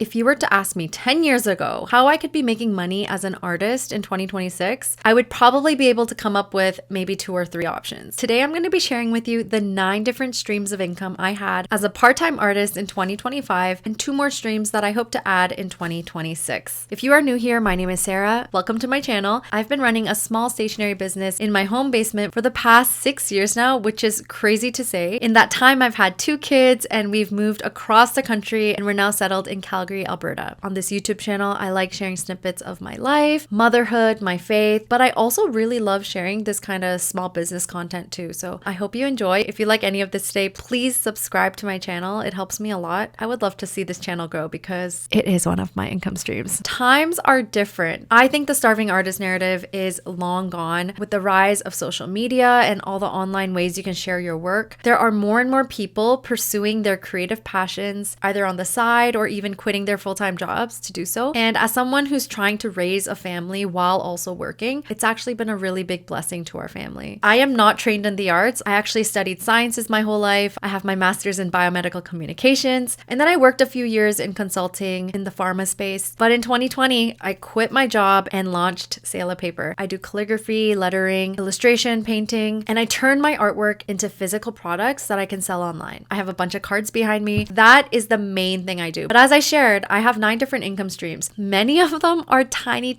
If you were to ask me 10 years ago how I could be making money as an artist in 2026, I would probably be able to come up with maybe 2 or 3 options. Today, I'm going to be sharing with you the 9 different streams of income I had as a part-time artist in 2025 and 2 more streams that I hope to add in 2026. If you are new here, my name is Sarah. Welcome to my channel. I've been running a small stationery business in my home basement for the past 6 years now, which is crazy to say. In that time, I've had 2 kids and we've moved across the country and we're now settled in Calgary, Alberta. On this YouTube channel, I like sharing snippets of my life, motherhood, my faith, but I also really love sharing this kind of small business content too. So I hope you enjoy. If you like any of this today, please subscribe to my channel. It helps me a lot. I would love to see this channel grow because it is one of my income streams. Times are different. I think the starving artist narrative is long gone. With the rise of social media and all the online ways you can share your work, there are more and more people pursuing their creative passions, either on the side or even quitting their full-time jobs to do so. And as someone who's trying to raise a family while also working, it's actually been a really big blessing to our family. I am not trained in the arts. I actually studied sciences my whole life. I have my master's in biomedical communications, and then I worked a few years in consulting in the pharma space. But in 2020, I quit my job and launched Sale of Paper. I do calligraphy, lettering, illustration, painting, and I turned my artwork into physical products that I can sell online. I have a bunch of cards behind me. That is the main thing I do. But as I shared, I have 9 different income streams. Many of them are tiny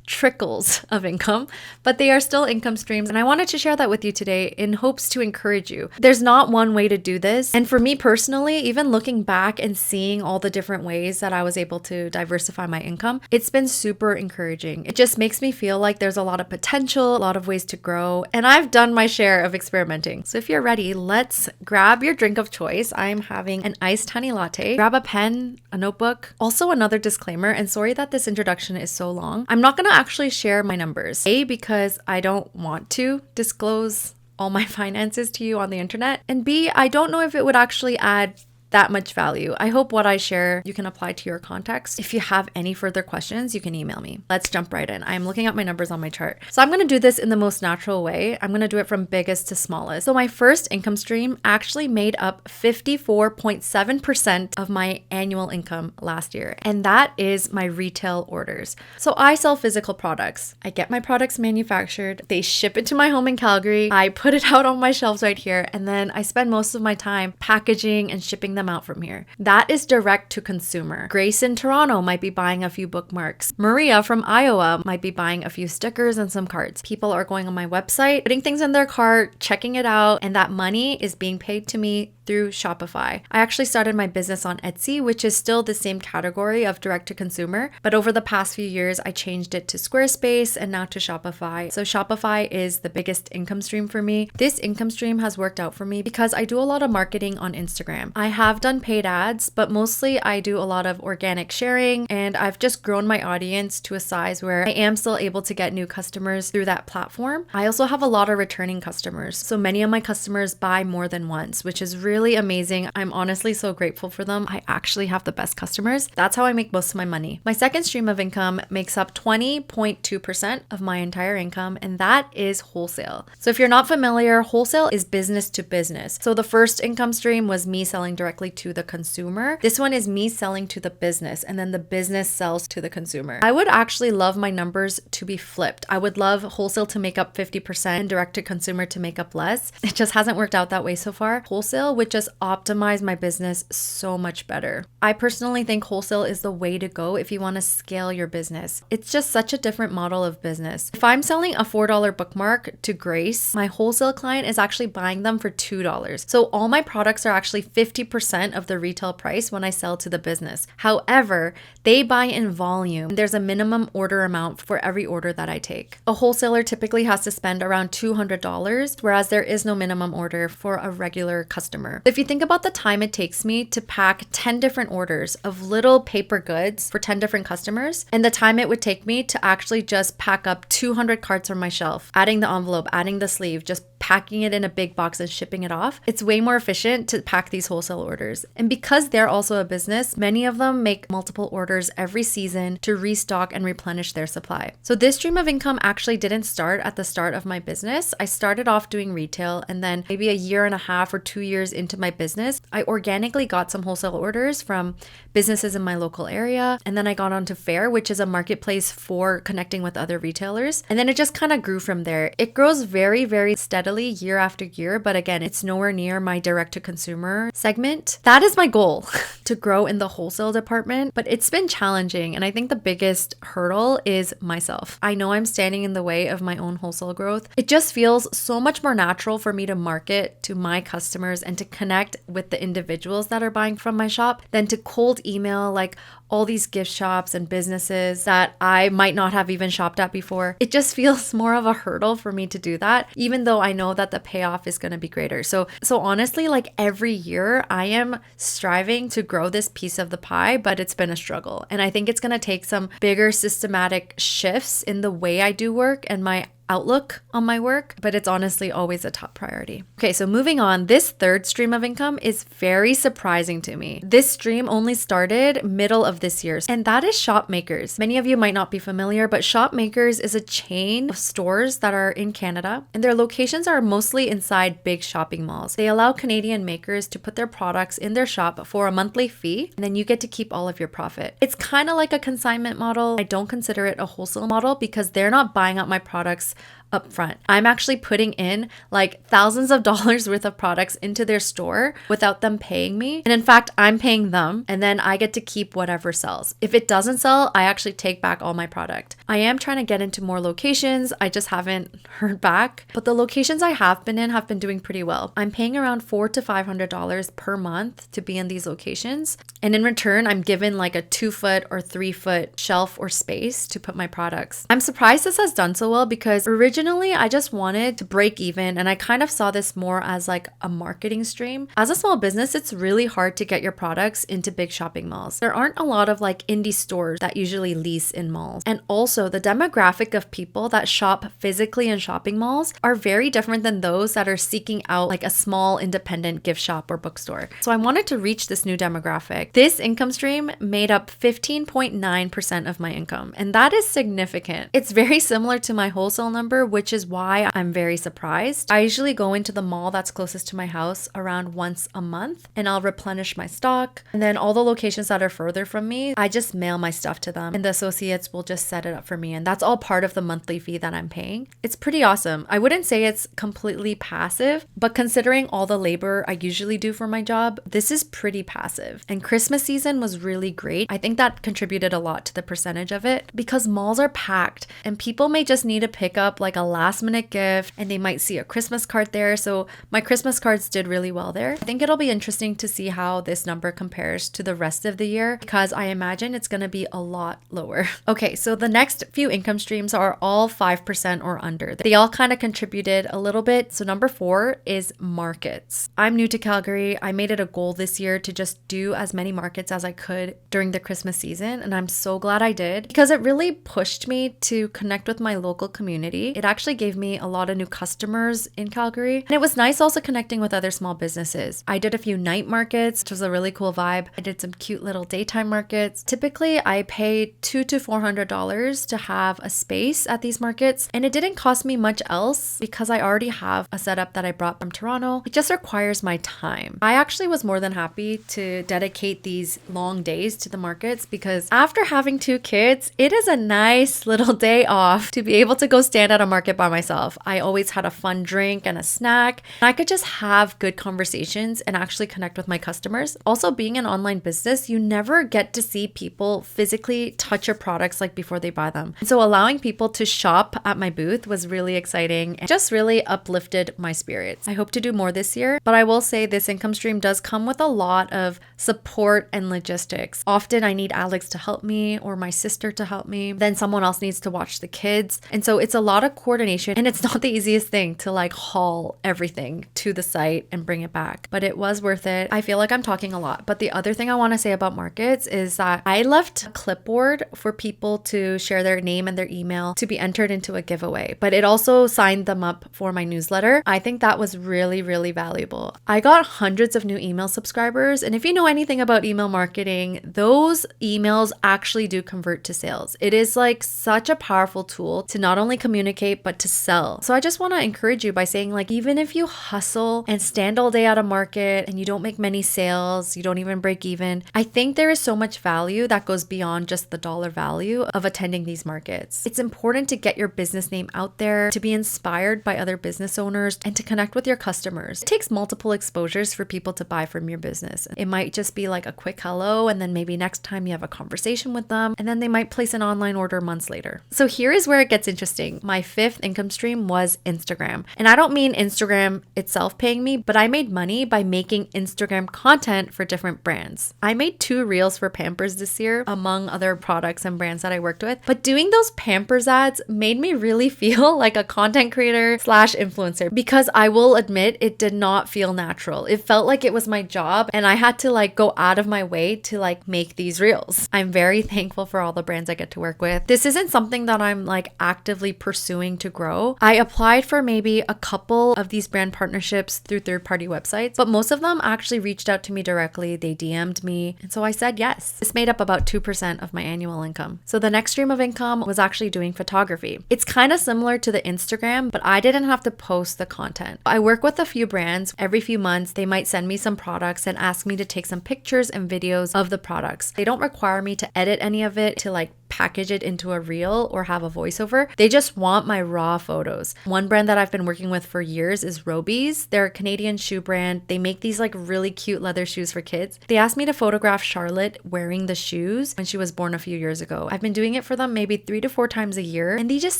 trickles of income, but they are still income streams. And I wanted to share that with you today in hopes to encourage you. There's not one way to do this. And for me personally, even looking back and seeing all the different ways that I was able to diversify my income, it's been super encouraging. It just makes me feel like there's a lot of potential, a lot of ways to grow. And I've done my share of experimenting. So if you're ready, let's grab your drink of choice. I'm having an iced honey latte. Grab a pen, a notebook. Also another disclaimer, and sorry that this introduction is so long. I'm not going to actually share my numbers. A, because I don't want to disclose all my finances to you on the internet. And B, I don't know if it would actually add that much value. I hope what I share you can apply to your context. If you have any further questions, you can email me. Let's jump right in. I'm looking at my numbers on my chart. So I'm going to do this in the most natural way. I'm going to do it from biggest to smallest. So my first income stream actually made up 54.7% of my annual income last year. And that is my retail orders. So I sell physical products. I get my products manufactured. They ship it to my home in Calgary. I put it out on my shelves right here. And then I spend most of my time packaging and shipping them out from here. That is direct to consumer. Grace in Toronto might be buying a few bookmarks. Maria from Iowa might be buying a few stickers and some cards. People are going on my website, putting things in their cart, checking it out, and that money is being paid to me through Shopify. I actually started my business on Etsy, which is still the same category of direct to consumer, but over the past few years, I changed it to Squarespace and now to Shopify. So Shopify is the biggest income stream for me. This income stream has worked out for me because I do a lot of marketing on Instagram. I have done paid ads, but mostly I do a lot of organic sharing, and I've just grown my audience to a size where I am still able to get new customers through that platform. I also have a lot of returning customers. So many of my customers buy more than once, which is really amazing. I'm honestly so grateful for them. I actually have the best customers. That's how I make most of my money. My second stream of income makes up 20.2% of my entire income, and that is wholesale. So if you're not familiar, wholesale is business to business. So the first income stream was me selling directly to the consumer. This one is me selling to the business, and then the business sells to the consumer. I would actually love my numbers to be flipped. I would love wholesale to make up 50% and direct to consumer to make up less. It just hasn't worked out that way so far. Wholesale would just optimize my business so much better. I personally think wholesale is the way to go if you want to scale your business. It's just such a different model of business. If I'm selling a $4 bookmark to Grace, my wholesale client is actually buying them for $2. So all my products are actually 50% of the retail price when I sell to the business. However, they buy in volume. There's a minimum order amount for every order that I take. A wholesaler typically has to spend around $200, whereas there is no minimum order for a regular customer. If you think about the time it takes me to pack 10 different orders of little paper goods for 10 different customers, and the time it would take me to actually just pack up 200 cards from my shelf, adding the envelope, adding the sleeve, just packing it in a big box and shipping it off. It's way more efficient to pack these wholesale orders. And because they're also a business, many of them make multiple orders every season to restock and replenish their supply. So this stream of income actually didn't start at the start of my business. I started off doing retail, and then maybe a year and a half or 2 years into my business, I organically got some wholesale orders from businesses in my local area. And then I got onto Fair, which is a marketplace for connecting with other retailers. And then it just kind of grew from there. It grows very, very steadily year after year. But again, it's nowhere near my direct to consumer segment. That is my goal, to grow in the wholesale department. But it's been challenging. And I think the biggest hurdle is myself. I know I'm standing in the way of my own wholesale growth. It just feels so much more natural for me to market to my customers and to connect with the individuals that are buying from my shop than to cold email like all these gift shops and businesses that I might not have even shopped at before. It just feels more of a hurdle for me to do that, even though I know that the payoff is going to be greater. So honestly, like every year I am striving to grow this piece of the pie, but it's been a struggle. And I think it's going to take some bigger systematic shifts in the way I do work and my outlook on my work, but it's honestly always a top priority. Okay, so moving on, this third stream of income is very surprising to me. This stream only started middle of this year, and that is Shopmakers. Many of you might not be familiar, but Shopmakers is a chain of stores that are in Canada, and their locations are mostly inside big shopping malls. They allow Canadian makers to put their products in their shop for a monthly fee, and then you get to keep all of your profit. It's kind of like a consignment model. I don't consider it a wholesale model because they're not buying up my products up front. I'm actually putting in like thousands of dollars worth of products into their store without them paying me. And in fact, I'm paying them, and then I get to keep whatever sells. If it doesn't sell, I actually take back all my product. I am trying to get into more locations. I just haven't heard back, but the locations I have been in have been doing pretty well. I'm paying around $400 to $500 per month to be in these locations. And in return, I'm given like a 2-foot or 3-foot shelf or space to put my products. I'm surprised this has done so well because originally I just wanted to break even, and I kind of saw this more as like a marketing stream. As a small business, it's really hard to get your products into big shopping malls. There aren't a lot of like indie stores that usually lease in malls. And also the demographic of people that shop physically in shopping malls are very different than those that are seeking out like a small independent gift shop or bookstore. So I wanted to reach this new demographic. This income stream made up 15.9% of my income, and that is significant. It's very similar to my wholesale number, which is why I'm very surprised. I usually go into the mall that's closest to my house around once a month, and I'll replenish my stock. And then all the locations that are further from me, I just mail my stuff to them, and the associates will just set it up for me. And that's all part of the monthly fee that I'm paying. It's pretty awesome. I wouldn't say it's completely passive, but considering all the labor I usually do for my job, this is pretty passive. And Christmas season was really great. I think that contributed a lot to the percentage of it because malls are packed and people may just need to pick up like a last minute gift, and they might see a Christmas card there. So my Christmas cards did really well there. I think it'll be interesting to see how this number compares to the rest of the year because I imagine it's going to be a lot lower. Okay, so the next few income streams are all 5% or under. They all kind of contributed a little bit. So number 4 is markets. I'm new to Calgary. I made it a goal this year to just do as many markets as I could during the Christmas season, and I'm so glad I did because it really pushed me to connect with my local community. It actually gave me a lot of new customers in Calgary. And it was nice also connecting with other small businesses. I did a few night markets, which was a really cool vibe. I did some cute little daytime markets. Typically, I pay $200 to $400 to have a space at these markets. And it didn't cost me much else because I already have a setup that I brought from Toronto. It just requires my time. I actually was more than happy to dedicate these long days to the markets because after having 2 kids, it is a nice little day off to be able to go stand at a market by myself. I always had a fun drink and a snack. And I could just have good conversations and actually connect with my customers. Also, being an online business, you never get to see people physically touch your products like before they buy them. And so allowing people to shop at my booth was really exciting and just really uplifted my spirits. I hope to do more this year, but I will say this income stream does come with a lot of support and logistics. Often I need Alex to help me or my sister to help me. Then someone else needs to watch the kids. And so it's a lot of coordination, and it's not the easiest thing to like haul everything to the site and bring it back, but it was worth it. I feel like I'm talking a lot, but the other thing I want to say about markets is that I left a clipboard for people to share their name and their email to be entered into a giveaway, but it also signed them up for my newsletter. I think that was really, really valuable. I got hundreds of new email subscribers, and if you know anything about email marketing, those emails actually do convert to sales. It is like such a powerful tool to not only communicate, but to sell. So I just want to encourage you by saying, like, even if you hustle and stand all day at a market and you don't make many sales, you don't even break even, I think there is so much value that goes beyond just the dollar value of attending these markets. It's important to get your business name out there, to be inspired by other business owners, and to connect with your customers. It takes multiple exposures for people to buy from your business. It might just be like a quick hello, and then maybe next time you have a conversation with them, and then they might place an online order months later. So here is where it gets interesting. My fifth income stream was Instagram. And I don't mean Instagram itself paying me, but I made money by making Instagram content for different brands. I made 2 reels for Pampers this year, among other products and brands that I worked with. But doing those Pampers ads made me really feel like a content creator / influencer, because I will admit it did not feel natural. It felt like it was my job, and I had to like go out of my way to like make these reels. I'm very thankful for all the brands I get to work with. This isn't something that I'm like actively pursuing to grow. I applied for maybe a couple of these brand partnerships through third-party websites, but most of them actually reached out to me directly. They DM'd me, and so I said yes. This made up about 2% of my annual income. So the next stream of income was actually doing photography. It's kind of similar to the Instagram, but I didn't have to post the content. I work with a few brands. Every few months, they might send me some products and ask me to take some pictures and videos of the products. They don't require me to edit any of it to like package it into a reel or have a voiceover. They just want my raw photos. One brand that I've been working with for years is Robies. They're a Canadian shoe brand. They make these like really cute leather shoes for kids. They asked me to photograph Charlotte wearing the shoes when she was born a few years ago. I've been doing it for them maybe 3 to 4 times a year, and they just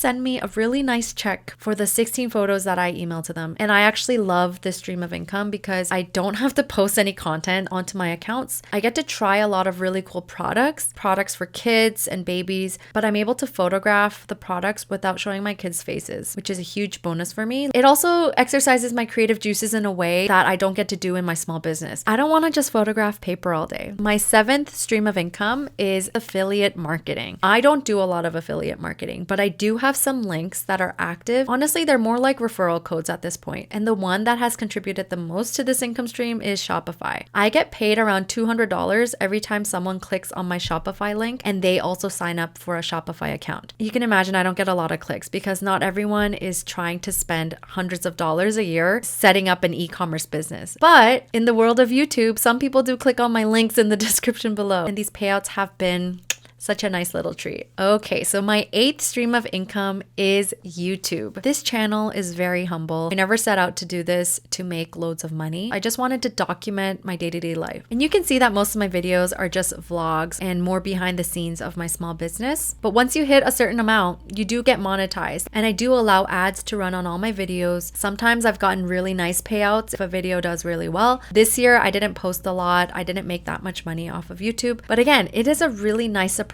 send me a really nice check for the 16 photos that I email to them. And I actually love this stream of income because I don't have to post any content onto my accounts. I get to try a lot of really cool products for kids and babies, but I'm able to photograph the products without showing my kids' faces, which is a huge bonus for me. It also exercises my creative juices in a way that I don't get to do in my small business. I don't want to just photograph paper all day. My 7th stream of income is affiliate marketing. I don't do a lot of affiliate marketing, but I do have some links that are active. Honestly, they're more like referral codes at this point. And the one that has contributed the most to this income stream is Shopify. I get paid around $200 every time someone clicks on my Shopify link and they also sign up for a Shopify account. You can imagine I don't get a lot of clicks because not everyone is trying to spend hundreds of dollars a year setting up an e-commerce business. But in the world of YouTube, some people do click on my links in the description below, and these payouts have been such a nice little treat. Okay, so my 8th stream of income is YouTube. This channel is very humble. I never set out to do this to make loads of money. I just wanted to document my day-to-day life. And you can see that most of my videos are just vlogs and more behind the scenes of my small business. But once you hit a certain amount, you do get monetized. And I do allow ads to run on all my videos. Sometimes I've gotten really nice payouts if a video does really well. This year, I didn't post a lot. I didn't make that much money off of YouTube. But again, it is a really nice surprise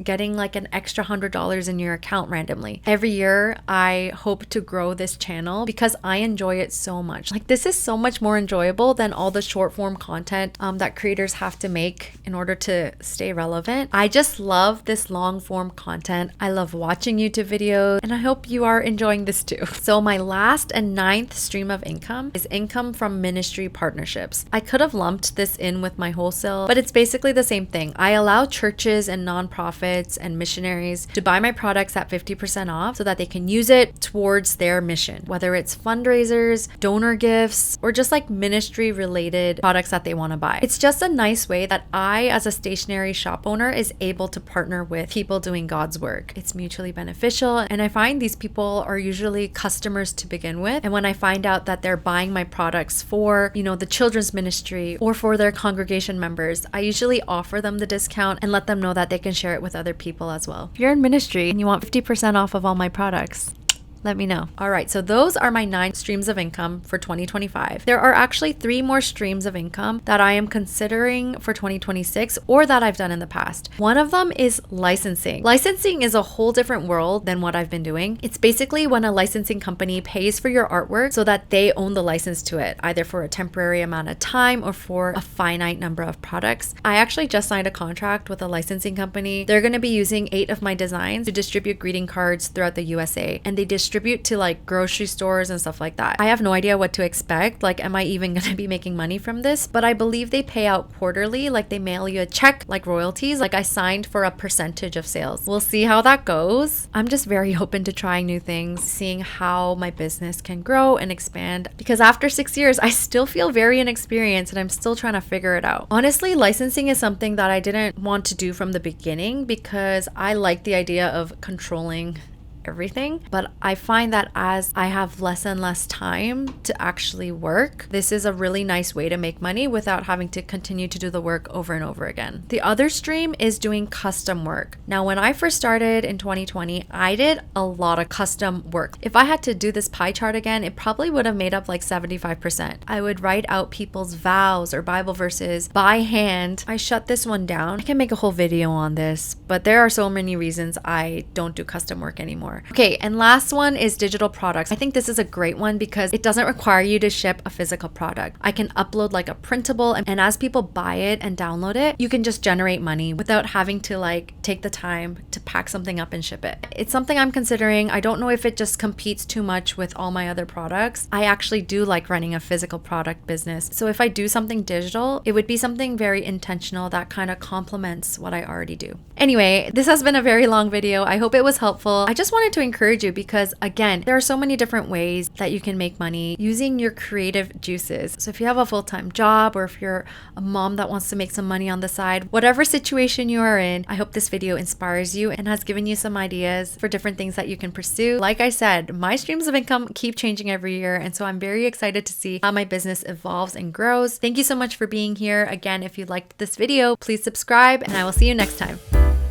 getting like an extra $100 in your account randomly. Every year, I hope to grow this channel because I enjoy it so much. Like, this is so much more enjoyable than all the short form content that creators have to make in order to stay relevant. I just love this long form content. I love watching YouTube videos, and I hope you are enjoying this too. So my last and 9th stream of income is income from ministry partnerships. I could have lumped this in with my wholesale, but it's basically the same thing. I allow churches and nonprofits and missionaries to buy my products at 50% off so that they can use it towards their mission, whether it's fundraisers, donor gifts, or just like ministry related products that they want to buy. It's just a nice way that I, as a stationary shop owner, is able to partner with people doing God's work. It's mutually beneficial, and I find these people are usually customers to begin with. And when I find out that they're buying my products for, the children's ministry or for their congregation members, I usually offer them the discount and let them know that they can share it with other people as well. If you're in ministry and you want 50% off of all my products, Let me know. All right, so those are my 9 streams of income for 2025. There are actually 3 more streams of income that I am considering for 2026 or that I've done in the past. One of them is licensing. Licensing is a whole different world than what I've been doing. It's basically when a licensing company pays for your artwork so that they own the license to it, either for a temporary amount of time or for a finite number of products. I actually just signed a contract with a licensing company. They're going to be using 8 of my designs to distribute greeting cards throughout the USA, and they distribute to like grocery stores and stuff like that. I have no idea what to expect. Like, am I even going to be making money from this? But I believe they pay out quarterly, like they mail you a check like royalties. Like I signed for a percentage of sales. We'll see how that goes. I'm just very open to trying new things, seeing how my business can grow and expand, because after 6 years, I still feel very inexperienced and I'm still trying to figure it out. Honestly, licensing is something that I didn't want to do from the beginning because I like the idea of controlling everything. But I find that as I have less and less time to actually work, this is a really nice way to make money without having to continue to do the work over and over again. The other stream is doing custom work. Now, when I first started in 2020, I did a lot of custom work. If I had to do this pie chart again, it probably would have made up like 75%. I would write out people's vows or Bible verses by hand. I shut this one down. I can make a whole video on this, but there are so many reasons I don't do custom work anymore. Okay, and last one is digital products. I think this is a great one because it doesn't require you to ship a physical product. I can upload like a printable, and as people buy it and download it, you can just generate money without having to like take the time to pack something up and ship it. It's something I'm considering. I don't know if it just competes too much with all my other products. I actually do like running a physical product business. So if I do something digital, it would be something very intentional that kind of complements what I already do. Anyway, this has been a very long video. I hope it was helpful. I just wanted to encourage you because, again, there are so many different ways that you can make money using your creative juices. So if you have a full-time job or if you're a mom that wants to make some money on the side, whatever situation you are in, I hope this video inspires you and has given you some ideas for different things that you can pursue. Like I said, my streams of income keep changing every year, and so I'm very excited to see how my business evolves and grows. Thank you so much for being here. Again, if you liked this video, please subscribe, and I will see you next time.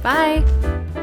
Bye!